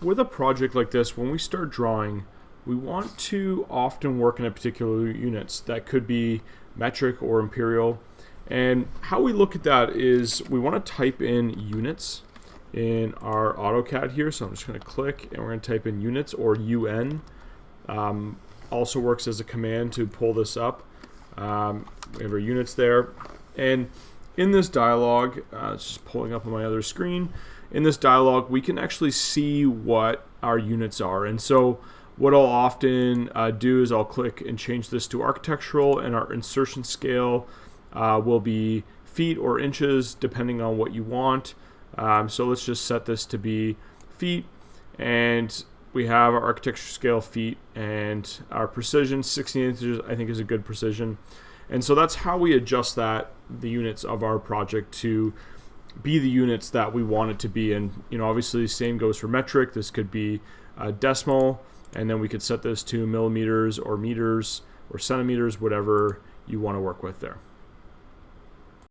with a project like this, when we start drawing, we want to often work in a particular units. That could be metric or imperial. And how we look at that is we want to type in units in our AutoCAD here. So I'm just going to click and we're going to type in units, or UN. Also works as a command to pull this up. We have our units there. And in this dialog, it's just pulling up on my other screen. In this dialog, we can actually see what our units are. And so what I'll often do is I'll click and change this to architectural, and our insertion scale will be feet or inches depending on what you want. So let's just set this to be feet, and we have our architecture scale feet, and our precision 16 inches I think is a good precision. And so that's how we adjust the units of our project to be the units that we want it to be. And obviously the same goes for metric. This could be decimal, and then we could set this to millimeters or meters or centimeters, whatever you want to work with there.